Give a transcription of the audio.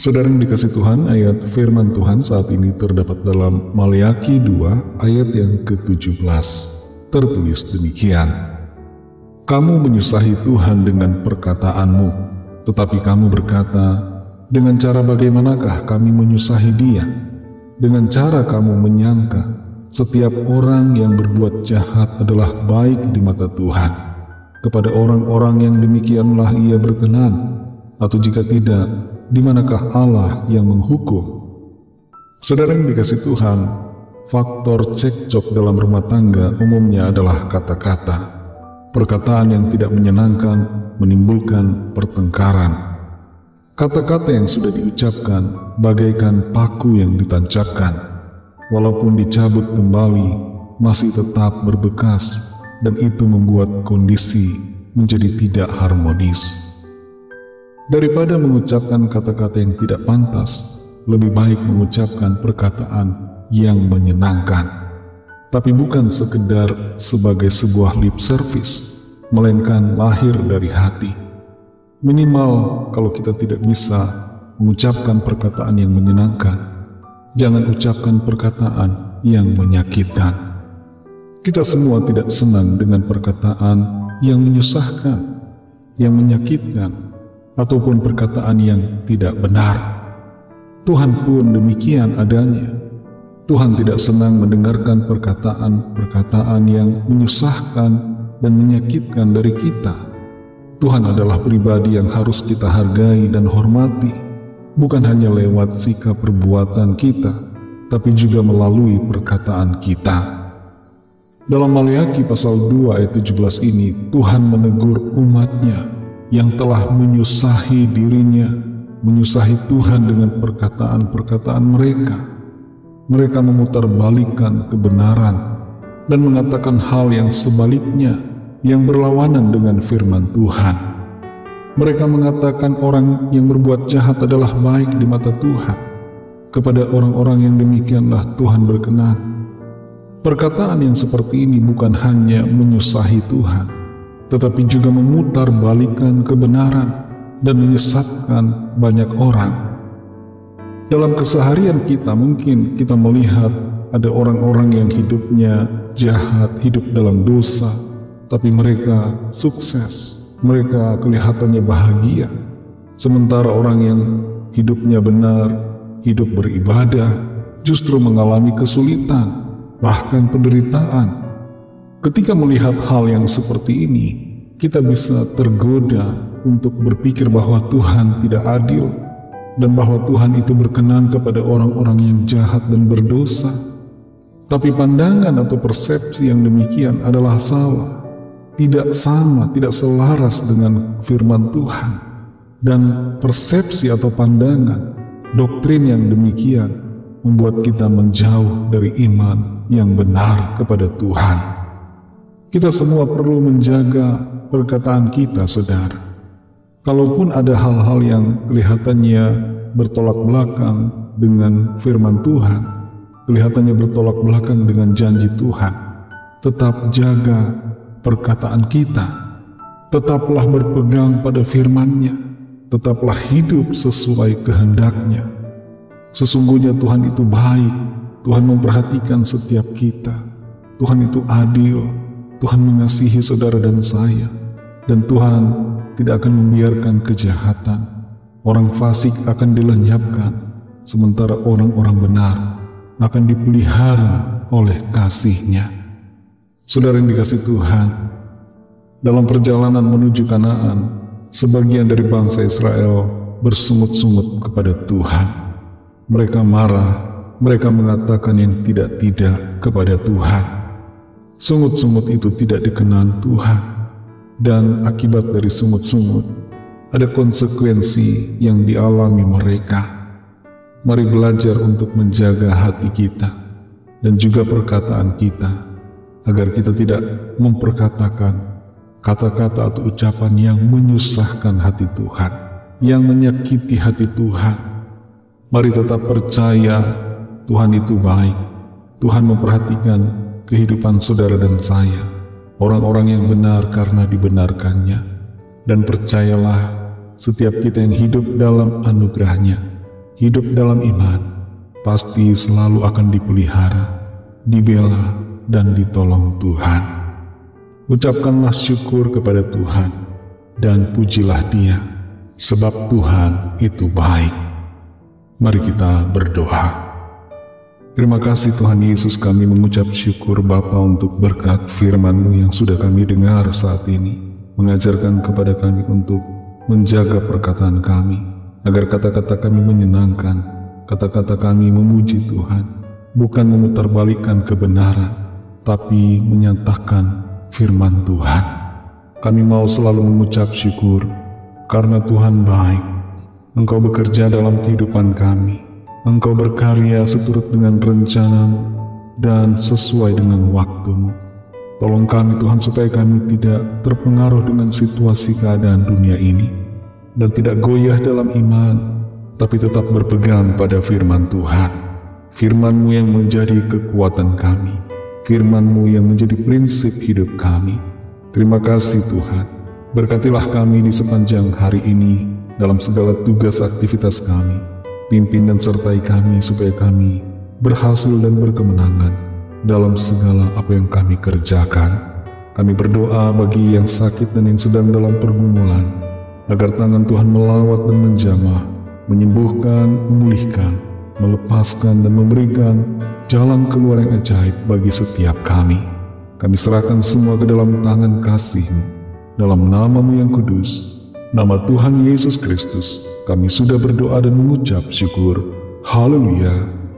Saudara yang dikasih Tuhan, ayat firman Tuhan saat ini terdapat dalam Maleakhi 2 ayat yang ke-17. Tertulis demikian: Kamu menyusahi Tuhan dengan perkataanmu, tetapi kamu berkata, dengan cara bagaimanakah kami menyusahi Dia? Dengan cara kamu menyangka setiap orang yang berbuat jahat adalah baik di mata Tuhan. Kepada orang-orang yang demikianlah Ia berkenan, atau jika tidak, di manakah Allah yang menghukum? Saudara yang dikasih Tuhan, faktor cekcok dalam rumah tangga umumnya adalah kata-kata. Perkataan yang tidak menyenangkan menimbulkan pertengkaran. Kata-kata yang sudah diucapkan bagaikan paku yang ditancapkan. Walaupun dicabut kembali, masih tetap berbekas, dan itu membuat kondisi menjadi tidak harmonis. Daripada mengucapkan kata-kata yang tidak pantas, lebih baik mengucapkan perkataan yang menyenangkan. Tapi bukan sekedar sebagai sebuah lip service, melainkan lahir dari hati. Minimal kalau kita tidak bisa mengucapkan perkataan yang menyenangkan, jangan ucapkan perkataan yang menyakitkan. Kita semua tidak senang dengan perkataan yang menyusahkan, yang menyakitkan, ataupun perkataan yang tidak benar. Tuhan pun demikian adanya. Tuhan tidak senang mendengarkan perkataan-perkataan yang menyusahkan dan menyakitkan dari kita. Tuhan adalah pribadi yang harus kita hargai dan hormati, bukan hanya lewat sikap perbuatan kita, tapi juga melalui perkataan kita. Dalam Maleakhi pasal 2 ayat 17 ini, Tuhan menegur umatnya yang telah menyusahi dirinya, menyusahi Tuhan dengan perkataan-perkataan mereka. Mereka memutarbalikkan kebenaran dan mengatakan hal yang sebaliknya, yang berlawanan dengan firman Tuhan. Mereka mengatakan orang yang berbuat jahat adalah baik di mata Tuhan. Kepada orang-orang yang demikianlah Tuhan berkenan. Perkataan yang seperti ini bukan hanya menyusahi Tuhan, tetapi juga memutarbalikkan kebenaran dan menyesatkan banyak orang. Dalam keseharian kita mungkin kita melihat ada orang-orang yang hidupnya jahat, hidup dalam dosa, tapi mereka sukses, mereka kelihatannya bahagia. Sementara orang yang hidupnya benar, hidup beribadah, justru mengalami kesulitan, bahkan penderitaan. Ketika melihat hal yang seperti ini, kita bisa tergoda untuk berpikir bahwa Tuhan tidak adil dan bahwa Tuhan itu berkenan kepada orang-orang yang jahat dan berdosa. Tapi pandangan atau persepsi yang demikian adalah salah, tidak sama, tidak selaras dengan firman Tuhan. Dan persepsi atau pandangan, doktrin yang demikian membuat kita menjauh dari iman yang benar kepada Tuhan. Kita semua perlu menjaga perkataan kita, saudara. Kalaupun ada hal-hal yang kelihatannya bertolak belakang dengan firman Tuhan, kelihatannya bertolak belakang dengan janji Tuhan, tetap jaga perkataan kita. Tetaplah berpegang pada firman-Nya. Tetaplah hidup sesuai kehendak-Nya. Sesungguhnya Tuhan itu baik. Tuhan memperhatikan setiap kita. Tuhan itu adil. Tuhan mengasihi saudara dan saya, dan Tuhan tidak akan membiarkan kejahatan. Orang fasik akan dilenyapkan, sementara orang-orang benar akan dipelihara oleh kasih-Nya. Saudara yang dikasih Tuhan, dalam perjalanan menuju Kanaan, sebagian dari bangsa Israel bersungut-sungut kepada Tuhan. Mereka marah, mereka mengatakan yang tidak-tidak kepada Tuhan. Sungut-sungut itu tidak dikenan Tuhan, dan akibat dari sungut-sungut ada konsekuensi yang dialami mereka. Mari belajar untuk menjaga hati kita dan juga perkataan kita, agar kita tidak memperkatakan kata-kata atau ucapan yang menyusahkan hati Tuhan, yang menyakiti hati Tuhan. Mari tetap percaya Tuhan itu baik. Tuhan memperhatikan kehidupan saudara dan saya, orang-orang yang benar karena dibenarkannya. Dan percayalah, setiap kita yang hidup dalam anugerah-Nya hidup dalam iman, pasti selalu akan dipelihara, dibela, dan ditolong Tuhan. Ucapkanlah syukur kepada Tuhan, dan pujilah Dia, sebab Tuhan itu baik. Mari kita berdoa. Terima kasih Tuhan Yesus, kami mengucap syukur Bapa untuk berkat firman-Mu yang sudah kami dengar saat ini, mengajarkan kepada kami untuk menjaga perkataan kami, agar kata-kata kami menyenangkan, kata-kata kami memuji Tuhan, bukan memutarbalikkan kebenaran, tapi menyatakan firman Tuhan. Kami mau selalu mengucap syukur, karena Tuhan baik. Engkau bekerja dalam kehidupan kami, Engkau berkarya seturut dengan rencana-Mu dan sesuai dengan waktu-Mu. Tolong kami Tuhan supaya kami tidak terpengaruh dengan situasi keadaan dunia ini, dan tidak goyah dalam iman, tapi tetap berpegang pada firman Tuhan. Firman-Mu yang menjadi kekuatan kami, firman-Mu yang menjadi prinsip hidup kami. Terima kasih Tuhan, berkatilah kami di sepanjang hari ini dalam segala tugas aktivitas kami. Pimpin dan sertai kami supaya kami berhasil dan berkemenangan dalam segala apa yang kami kerjakan. Kami berdoa bagi yang sakit dan yang sedang dalam pergumulan, agar tangan Tuhan melawat dan menjamah, menyembuhkan, memulihkan, melepaskan dan memberikan jalan keluar yang ajaib bagi setiap kami. Kami serahkan semua ke dalam tangan kasih-Mu, dalam nama-Mu yang kudus, nama Tuhan Yesus Kristus, kami sudah berdoa dan mengucap syukur. Haleluya.